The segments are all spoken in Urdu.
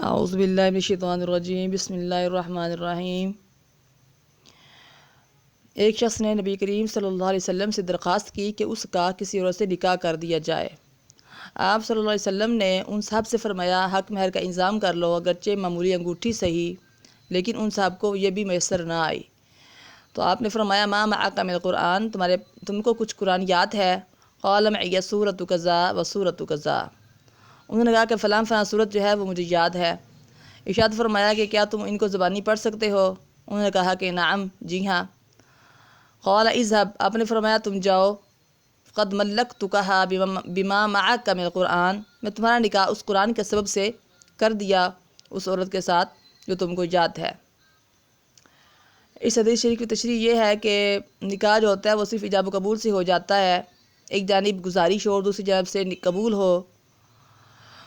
اعوذ باللہ من الشیطان الرجیم، بسم اللہ الرحمن الرحیم۔ ایک شخص نے نبی کریم صلی اللہ علیہ وسلم سے درخواست کی کہ اس کا کسی عورت سے نکاح کر دیا جائے۔ آپ صلی اللہ علیہ وسلم نے ان صاحب سے فرمایا حق مہر کا انتظام کر لو، اگرچہ معمولی انگوٹھی صحیح، لیکن ان صاحب کو یہ بھی میسر نہ آئی۔ تو آپ نے فرمایا ما معک من القرآن، تم کو کچھ قرآن یاد ہے؟ قال معی سورۃ کذا و سورۃ کذا، انہوں نے کہا کہ فلاں فلاں صورت جو ہے وہ مجھے یاد ہے۔ ارشاد فرمایا کہ کیا تم ان کو زبانی پڑھ سکتے ہو؟ انہوں نے کہا کہ نعم، جی ہاں۔ قال اذهب، آپ نے فرمایا تم جاؤ، قد ملکتکھا بما معک من القرآن، میں تمہارا نکاح اس قرآن کے سبب سے کر دیا اس عورت کے ساتھ جو تم کو یاد ہے۔ اس حدیث شریف کی تشریح یہ ہے کہ نکاح جو ہوتا ہے وہ صرف ایجاب و قبول سے ہو جاتا ہے، ایک جانب گزارش ہو اور دوسری جانب سے قبول ہو،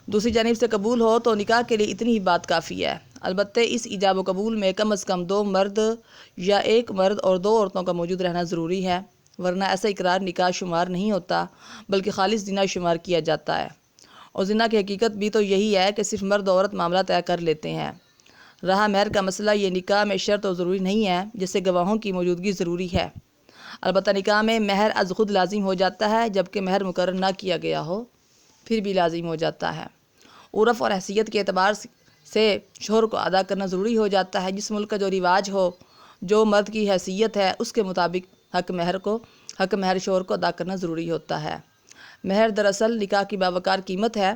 دوسری جانب سے قبول ہو تو نکاح کے لیے اتنی ہی بات کافی ہے۔ البتہ اس ایجاب و قبول میں کم از کم 2 مرد یا 1 مرد اور 2 عورتوں کا موجود رہنا ضروری ہے، ورنہ ایسا اقرار نکاح شمار نہیں ہوتا بلکہ خالص زنا شمار کیا جاتا ہے۔ اور زنا کی حقیقت بھی تو یہی ہے کہ صرف مرد و عورت معاملہ طے کر لیتے ہیں۔ رہا مہر کا مسئلہ، یہ نکاح میں شرط اور ضروری نہیں ہے، جیسے گواہوں کی موجودگی ضروری ہے۔ البتہ نکاح میں مہر از خود لازم ہو جاتا ہے، جبکہ مہر مقرر نہ کیا گیا ہو پھر بھی لازم ہو جاتا ہے۔ عرف اور حیثیت کے اعتبار سے شوہر کو ادا کرنا ضروری ہو جاتا ہے۔ جس ملک کا جو رواج ہو، جو مرد کی حیثیت ہے، اس کے مطابق حق مہر شوہر کو ادا کرنا ضروری ہوتا ہے۔ مہر دراصل نکاح کی باوقار قیمت ہے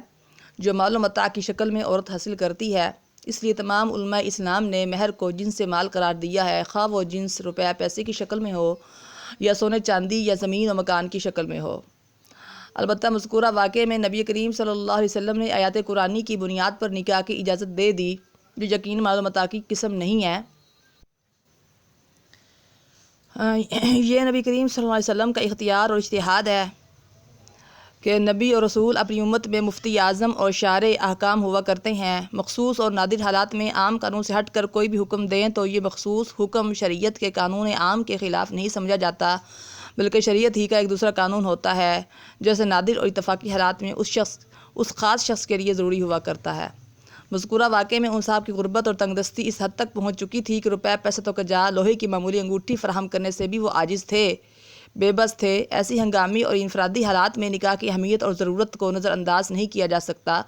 جو مال و متاع کی شکل میں عورت حاصل کرتی ہے۔ اس لیے تمام علماء اسلام نے مہر کو جنس مال قرار دیا ہے، خواہ وہ جنس روپے پیسے کی شکل میں ہو یا سونے چاندی یا زمین و مکان کی شکل میں ہو۔ البتہ مذکورہ واقعے میں نبی کریم صلی اللہ علیہ وسلم نے آیات قرآنی کی بنیاد پر نکاح کی اجازت دے دی، جو یقین مال و متاع کی قسم نہیں ہے۔ یہ نبی کریم صلی اللہ علیہ وسلم کا اختیار اور اجتہاد ہے کہ نبی اور رسول اپنی امت میں مفتی اعظم اور شارع احکام ہوا کرتے ہیں۔ مخصوص اور نادر حالات میں عام قانون سے ہٹ کر کوئی بھی حکم دیں تو یہ مخصوص حکم شریعت کے قانون عام کے خلاف نہیں سمجھا جاتا، بلکہ شریعت ہی کا ایک دوسرا قانون ہوتا ہے، جیسے نادر اور اتفاقی حالات میں اس خاص شخص کے لیے ضروری ہوا کرتا ہے۔ مذکورہ واقعے میں ان صاحب کی غربت اور تنگ دستی اس حد تک پہنچ چکی تھی کہ روپے پیسے تو کجا لوہے کی معمولی انگوٹھی فراہم کرنے سے بھی وہ عاجز تھے، بے بس تھے۔ ایسی ہنگامی اور انفرادی حالات میں نکاح کی اہمیت اور ضرورت کو نظر انداز نہیں کیا جا سکتا،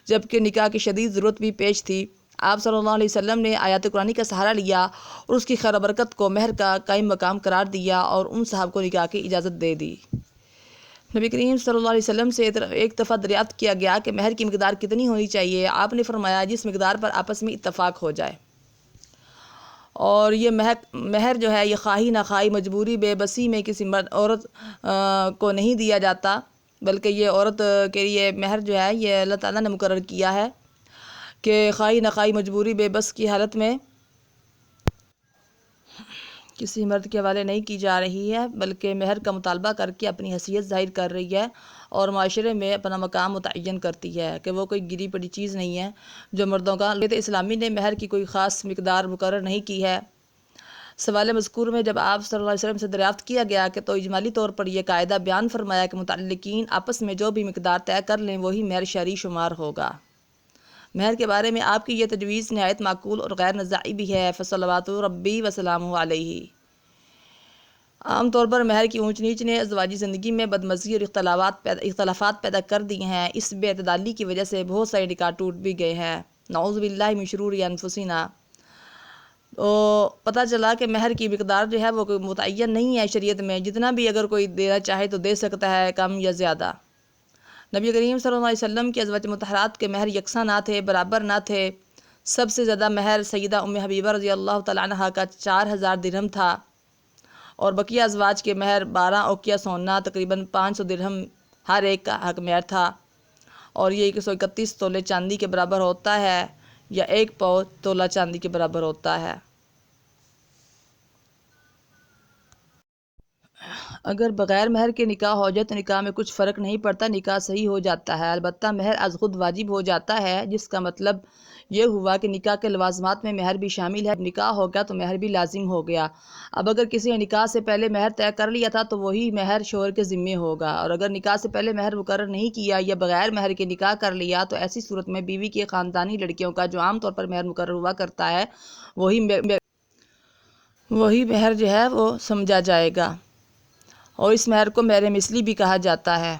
جبکہ نکاح کی شدید ضرورت بھی پیش تھی۔ آپ صلی اللہ علیہ وسلم نے آیات قرآنی کا سہارا لیا اور اس کی خیر و برکت کو مہر کا قائم مقام قرار دیا اور ان صاحب کو نکاح کی اجازت دے دی۔ نبی کریم صلی اللہ علیہ وسلم سے ایک دفعہ دریافت کیا گیا کہ مہر کی مقدار کتنی ہونی چاہیے؟ آپ نے فرمایا جس مقدار پر آپس میں اتفاق ہو جائے۔ اور یہ مہر جو ہے یہ خواہی ناخواہی، مجبوری، بے بسی میں کسی عورت کو نہیں دیا جاتا، بلکہ یہ عورت کے لیے مہر جو ہے یہ اللہ تعالیٰ نے مقرر کیا ہے کہ خواہی ناخواہی، مجبوری، بے بس کی حالت میں کسی مرد کے حوالے نہیں کی جا رہی ہے، بلکہ مہر کا مطالبہ کر کے اپنی حیثیت ظاہر کر رہی ہے اور معاشرے میں اپنا مقام متعین کرتی ہے کہ وہ کوئی گری پڑی چیز نہیں ہے جو مردوں کا۔ البتہ اسلامی نے مہر کی کوئی خاص مقدار مقرر نہیں کی ہے۔ سوال مذکور میں جب آپ صلی اللہ علیہ وسلم سے دریافت کیا گیا کہ تو اجمالی طور پر یہ قاعدہ بیان فرمایا کہ متعلقین آپس میں جو بھی مقدار طے کر لیں وہی مہر شرعی شمار ہوگا۔ مہر کے بارے میں آپ کی یہ تجویز نہایت معقول اور غیر نزاعی بھی ہے، فصلوات ربی وسلامہ علیہ۔ عام طور پر مہر کی اونچ نیچ نے ازدواجی زندگی میں بدمزگی اور اختلافات پیدا کر دی ہیں۔ اس بے اعتدالی کی وجہ سے بہت سارے نکاح ٹوٹ بھی گئے ہیں، نعوذ باللہ من شرور انفسنا۔ تو پتہ چلا کہ مہر کی مقدار جو ہے وہ کوئی متعین نہیں ہے شریعت میں، جتنا بھی اگر کوئی دینا چاہے تو دے سکتا ہے، کم یا زیادہ۔ نبی کریم صلی اللہ علیہ وسلم کے ازواج مطہرات کے مہر یکساں نہ تھے، برابر نہ تھے۔ سب سے زیادہ مہر سیدہ ام حبیبہ رضی اللہ تعالیٰ عنہا کا 4000 درہم تھا، اور بقیہ ازواج کے مہر 12 اوقیہ سونا تقریباً 500 درہم ہر ایک کا حق مہر تھا، اور یہ 131 تولے چاندی کے برابر ہوتا ہے یا 1 پاؤ تولہ چاندی کے برابر ہوتا ہے۔ اگر بغیر مہر کے نکاح ہو جائے تو نکاح میں کچھ فرق نہیں پڑتا، نکاح صحیح ہو جاتا ہے، البتہ مہر از خود واجب ہو جاتا ہے، جس کا مطلب یہ ہوا کہ نکاح کے لوازمات میں مہر بھی شامل ہے۔ نکاح ہو گیا تو مہر بھی لازم ہو گیا۔ اب اگر کسی نے نکاح سے پہلے مہر طے کر لیا تھا تو وہی مہر شوہر کے ذمے ہوگا، اور اگر نکاح سے پہلے مہر مقرر نہیں کیا یا بغیر مہر کے نکاح کر لیا تو ایسی صورت میں بیوی کے خاندانی لڑکیوں کا جو عام طور پر مہر مقرر ہوا کرتا ہے وہی مہر جو ہے وہ سمجھا جائے گا، اور اس مہر کو مہر مثلی بھی کہا جاتا ہے۔